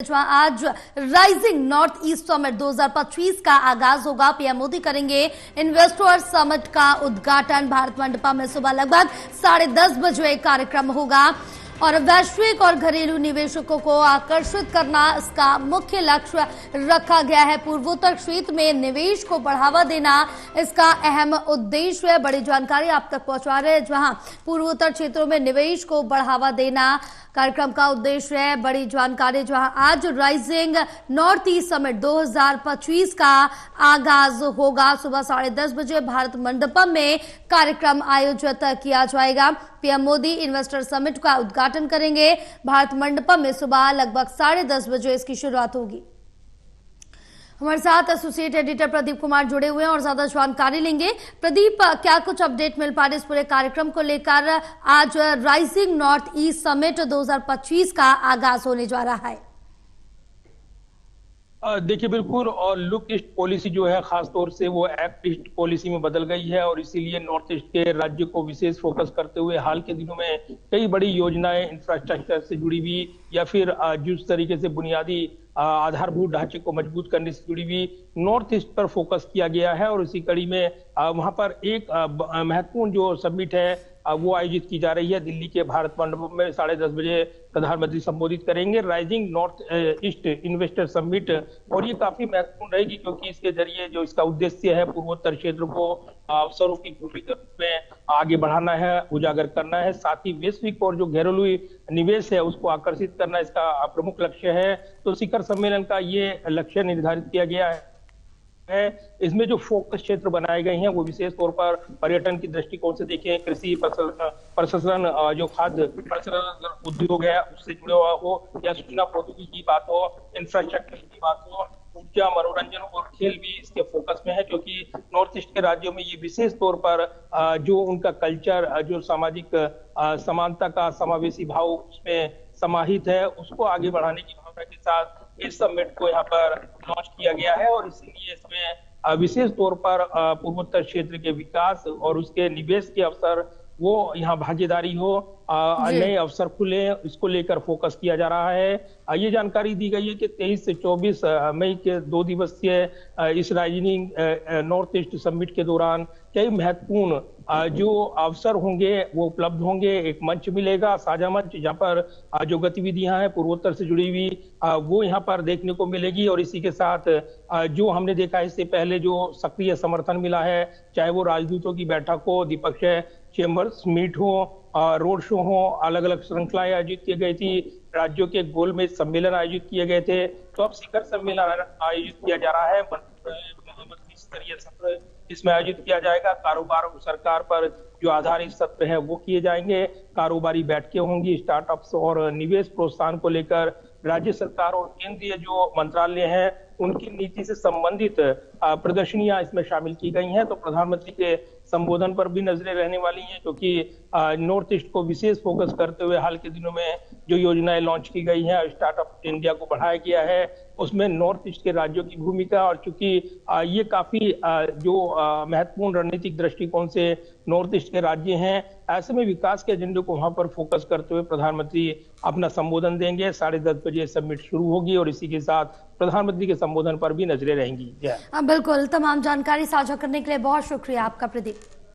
जहां आज rising north east summit 2025 का आगाज होगा। पीएम मोदी करेंगे इन्वेस्टर समिट का उद्घाटन। भारत मंडपम में सुबह लगभग 10:30 बजे कार्यक्रम होगा और वैश्विक और घरेलू निवेशकों को आकर्षित करना इसका मुख्य लक्ष्य रखा गया है। पूर्वोत्तर क्षेत्र में निवेश को बढ़ावा देना इसका अहम उद्देश्य है। बड़ी जानकारी आप तक पहुंचा रहे हैं, जहां पूर्वोत्तर क्षेत्रों में निवेश को बढ़ावा देना कार्यक्रम का उद्देश्य है। बड़ी जानकारी, जहां आज राइजिंग नॉर्थ ईस्ट समिट 2025 का आगाज होगा। सुबह 10:30 बजे भारत मंडपम में कार्यक्रम आयोजित किया जाएगा। पीएम मोदी इन्वेस्टर समिट का उद्घाटन करेंगे। भारत मंडपम में सुबह लगभग 10:30 बजे इसकी शुरुआत होगी। हमारे साथ एसोसिएट एडिटर प्रदीप कुमार जुड़े हुए हैं और ज्यादा जानकारी लेंगे। प्रदीप, क्या कुछ अपडेट मिल पा रही है इस पूरे कार्यक्रम को लेकर? आज राइजिंग नॉर्थ ईस्ट समिट 2025 का आगाज होने जा रहा है। देखिए, बिल्कुल, और लुक ईस्ट पॉलिसी जो है खास तौर से वो एक्ट ईस्ट पॉलिसी में बदल गई है और इसीलिए नॉर्थ ईस्ट के राज्य को विशेष फोकस करते हुए हाल के दिनों में कई बड़ी योजनाएं इंफ्रास्ट्रक्चर से जुड़ी हुई या फिर जिस तरीके से बुनियादी आधारभूत ढांचे को मजबूत करने से जुड़ी हुई नॉर्थ ईस्ट पर फोकस किया गया है। और इसी कड़ी में वहां पर एक महत्वपूर्ण जो समिट है वो आयोजित की जा रही है। दिल्ली के भारत मंडपम में 10:30 बजे प्रधानमंत्री संबोधित करेंगे rising north east investor summit. और ये काफी महत्वपूर्ण रहेगी क्योंकि इसके जरिए जो इसका उद्देश्य है पूर्वोत्तर क्षेत्र को अवसरों की भूमि के रूप में आगे बढ़ाना है, उजागर करना है। साथ ही वैश्विक और जो घरेलू निवेश है उसको आकर्षित करना इसका प्रमुख लक्ष्य है। तो शिखर सम्मेलन का ये लक्ष्य निर्धारित किया गया है। इसमें जो फोकस क्षेत्र बनाए गए हैं वो विशेष तौर पर पर्यटन की दृष्टिकोण से देखें, कृषि प्रसंस्करण, जो खाद्य प्रसंस्करण उद्योग है उससे जुड़े हुआ हो, या सूचना प्रौद्योगिकी की बात हो, इंफ्रास्ट्रक्चर की बात हो, ऊर्जा, मनोरंजन और खेल भी इसके फोकस में है। क्योंकि नॉर्थ ईस्ट के राज्यों में ये विशेष तौर पर जो उनका कल्चर, जो सामाजिक समानता का समावेशी भाव उसमें समाहित है, उसको आगे बढ़ाने की भावना के साथ इस समिट को यहाँ पर लॉन्च किया गया है। और इसीलिए इसमें विशेष तौर पर पूर्वोत्तर क्षेत्र के विकास और उसके निवेश के अवसर वो यहाँ भागीदारी हो, नए अवसर खुले, इसको लेकर फोकस किया जा रहा है। ये जानकारी दी गई है कि 23 से 24 मई के 2 दिवसीय इस राइजिंग नॉर्थ ईस्ट समिट के दौरान कई महत्वपूर्ण जो अवसर होंगे वो उपलब्ध होंगे। एक मंच मिलेगा, साझा मंच, जहाँ पर जो गतिविधियां हैं पूर्वोत्तर से जुड़ी हुई वो यहाँ पर देखने को मिलेगी। और इसी के साथ जो हमने देखा इससे पहले जो सक्रिय समर्थन मिला है, चाहे वो राजदूतों की बैठक हो, द्विपक्षीय चेंबर्स मीट हो, रोड शो हो, अलग अलग श्रृंखलाएं आयोजित की गई थी, राज्यों के गोलमेज सम्मेलन आयोजित किए गए थे। तो अब शिखर सम्मेलन आयोजित किया जा रहा है, मंत्री स्तरीय सत्र इसमें आयोजित किया जाएगा। कारोबार और सरकार पर जो आधारित सत्र है वो किए जाएंगे। कारोबारी बैठकें होंगी, स्टार्टअप्स और निवेश प्रोत्साहन को लेकर राज्य सरकार और केंद्रीय जो मंत्रालय हैं उनकी नीति से संबंधित प्रदर्शनियां इसमें शामिल की गई हैं। तो प्रधानमंत्री के संबोधन पर भी नजरें रहने वाली हैं, क्योंकि नॉर्थ ईस्ट को विशेष फोकस करते हुए हाल के दिनों में जो योजनाएं लॉन्च की गई हैं, स्टार्टअप इंडिया को बढ़ाया गया है, उसमें नॉर्थ ईस्ट के राज्यों की भूमिका। और चूंकि ये काफी जो महत्वपूर्ण रणनीतिक दृष्टिकोण से नॉर्थ ईस्ट के राज्य हैं, ऐसे में विकास के एजेंडे को वहां पर फोकस करते हुए प्रधानमंत्री अपना संबोधन देंगे। 10:30 बजे समिट शुरू होगी और इसी के साथ प्रधानमंत्री के संबोधन पर भी नजरें रहेंगी। बिल्कुल, तमाम जानकारी साझा करने के लिए बहुत शुक्रिया आपका प्रदीप।